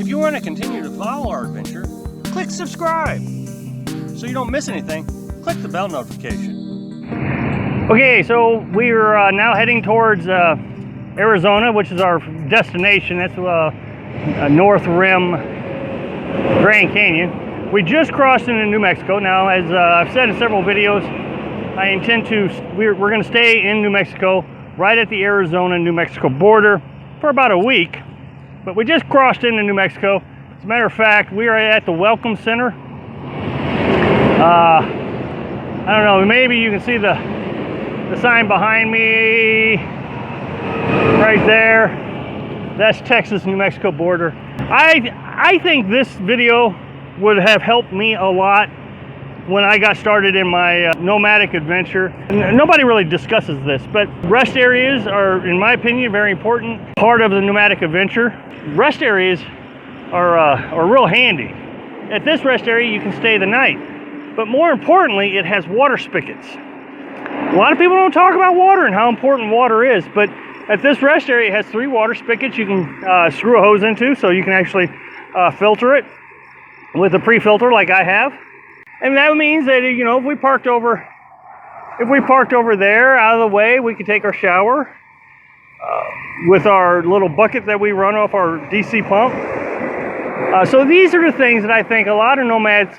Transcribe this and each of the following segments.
If you want to continue to follow our adventure, click subscribe. So you don't miss anything, click the bell notification. Okay, so we're now heading towards Arizona, which is our destination. That's North Rim Grand Canyon. We just crossed into New Mexico. Now, as I've said in several videos, I intend to, we're going to stay in New Mexico, right at the Arizona-New Mexico border for about a week. But we just crossed into New Mexico. As a matter of fact, we are at the Welcome Center. I don't know, maybe you can see the sign behind me right there. That's Texas-New Mexico border. I think this video would have helped me a lot when I got started in my nomadic adventure. Nobody really discusses this, but rest areas are, in my opinion, a very important part of the nomadic adventure. Rest areas are real handy. At this rest area, you can stay the night, but more importantly, it has water spigots. A lot of people don't talk about water and how important water is, but at this rest area, it has 3 water spigots you can screw a hose into, so you can actually filter it with a pre-filter like I have. And that means that, you know, if we parked over there out of the way, we could take our shower with our little bucket that we run off our DC pump. So these are the things that I think a lot of nomads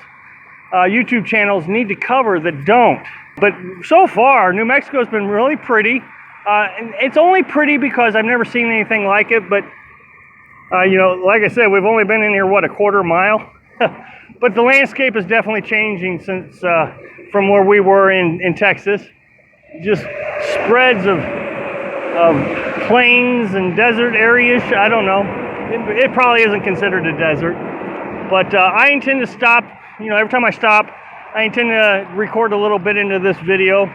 YouTube channels need to cover that don't. But so far, New Mexico's been really pretty. And it's only pretty because I've never seen anything like it. But you know, like I said, we've only been in here, what, a quarter mile? But the landscape is definitely changing since from where we were in Texas. Just spreads of plains and desert areas. I don't know. It probably isn't considered a desert. But I intend to stop, you know, every time I stop, I intend to record a little bit into this video.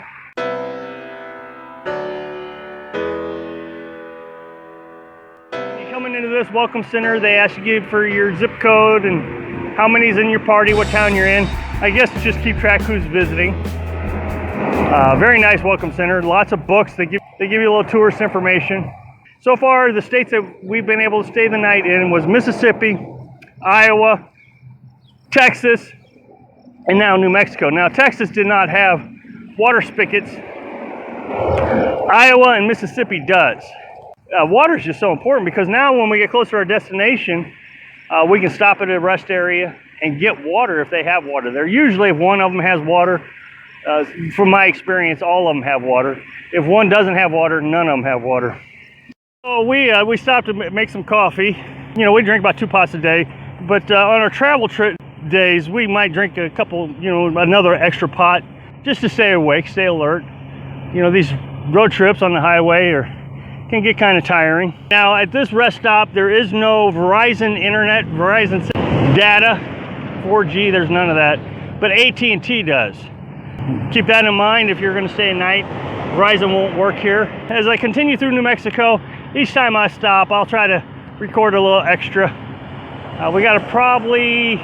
Coming into this welcome center, they ask you for your zip code and how many's in your party, what town you're in. I guess just keep track who's visiting. Very nice welcome center. Lots of books. They give you a little tourist information. So far, the states that we've been able to stay the night in was Mississippi, Iowa, Texas, and now New Mexico. Now, Texas did not have water spigots. Iowa and Mississippi does. Water is just so important because now when we get closer to our destination, we can stop at a rest area and get water if they have water there. Usually if one of them has water, from my experience, all of them have water. If one doesn't have water, none of them have water. So we stopped to make some coffee. You know, we drink about 2 pots a day, but on our travel trip days, we might drink a couple, you know, another extra pot just to stay awake, stay alert. You know, these road trips on the highway can get kind of tiring. Now at this rest stop, there is no Verizon internet, Verizon data, 4G, there's none of that, but AT&T does. Keep that in mind if you're gonna stay a night. Verizon won't work here. As I continue through New Mexico, each time I stop, I'll try to record a little extra. We got probably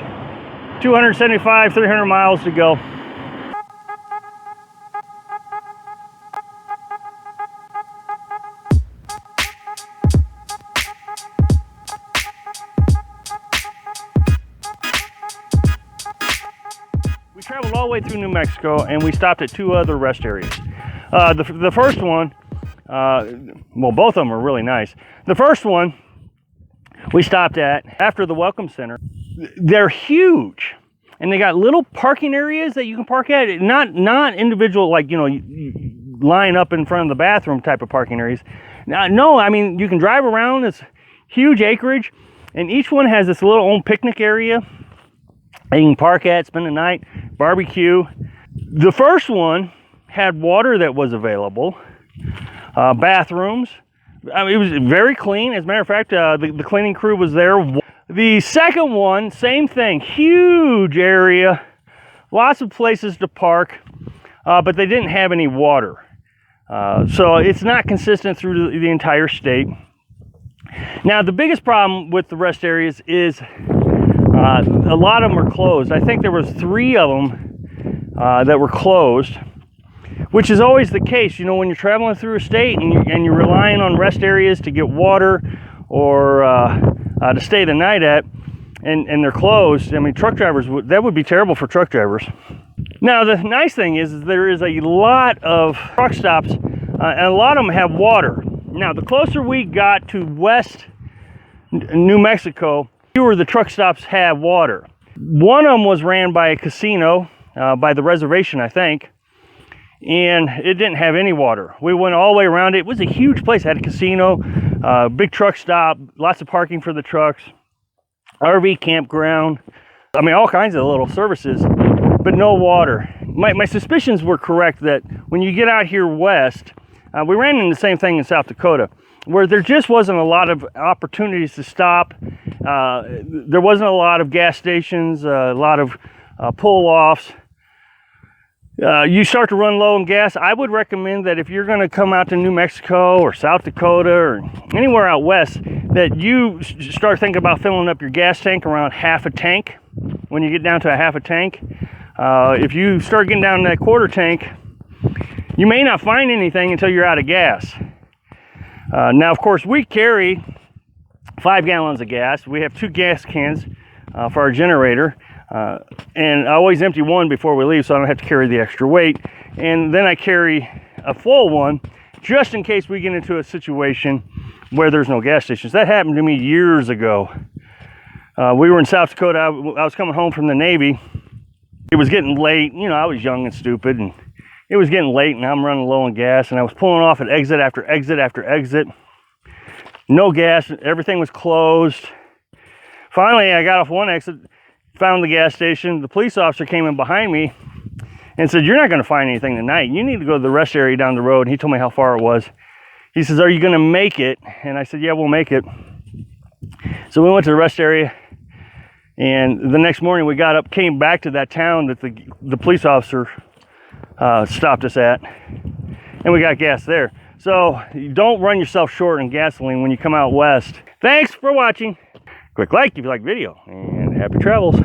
275, 300 miles to go. We traveled all the way through New Mexico and we stopped at 2 other rest areas. The first one, well, both of them are really nice. The first one we stopped at after the Welcome Center. They're huge and they got little parking areas that you can park at. Not individual, like, you know, you line up in front of the bathroom type of parking areas. No, I mean, you can drive around this huge acreage and each one has this little own picnic area that you can park at, spend the night, barbecue. The first one had water that was available, bathrooms. I mean, it was very clean. As a matter of fact, the cleaning crew was there. The second one, same thing, huge area, lots of places to park, but they didn't have any water. So it's not consistent through the entire state. Now, the biggest problem with the rest areas is a lot of them are closed. I think there was 3 of them that were closed, which is always the case, you know, when you're traveling through a state and you're relying on rest areas to get water or to stay the night at, and they're closed. I mean, truck drivers, that would be terrible for truck drivers. Now, the nice thing is there is a lot of truck stops, and a lot of them have water. Now, the closer we got to West New Mexico, fewer the truck stops have water. One of them was ran by a casino, by the reservation, I think, and it didn't have any water. We went all the way around it. It was a huge place. It had a casino, big truck stop, lots of parking for the trucks, RV campground. I mean, all kinds of little services, but no water. My suspicions were correct that when you get out here west, we ran into the same thing in South Dakota, where there just wasn't a lot of opportunities to stop. There wasn't a lot of gas stations, a lot of pull-offs. You start to run low on gas. I would recommend that if you're going to come out to New Mexico or South Dakota or anywhere out west, that you start thinking about filling up your gas tank around half a tank. When you get down to a half a tank, if you start getting down to that quarter tank, you may not find anything until you're out of gas. Now, of course, we carry 5 gallons of gas. We have 2 gas cans for our generator. And I always empty one before we leave so I don't have to carry the extra weight. And then I carry a full one just in case we get into a situation where there's no gas stations. That happened to me years ago. We were in South Dakota. I was coming home from the Navy. It was getting late. You know, I was young and stupid, and it was getting late, and I'm running low on gas, and I was pulling off at exit after exit after exit. No gas. Everything was closed. Finally, I got off one exit, found the gas station. The police officer came in behind me and said, "You're not going to find anything tonight. You need to go to the rest area down the road." And he told me how far it was. He says, "Are you going to make it?" And I said, "Yeah, we'll make it." So we went to the rest area, and the next morning we got up, came back to that town that the police officer stopped us at, and we got gas there. So you don't run yourself short on gasoline when you come out west. Thanks for watching. Quick like if you like the video, and happy travels.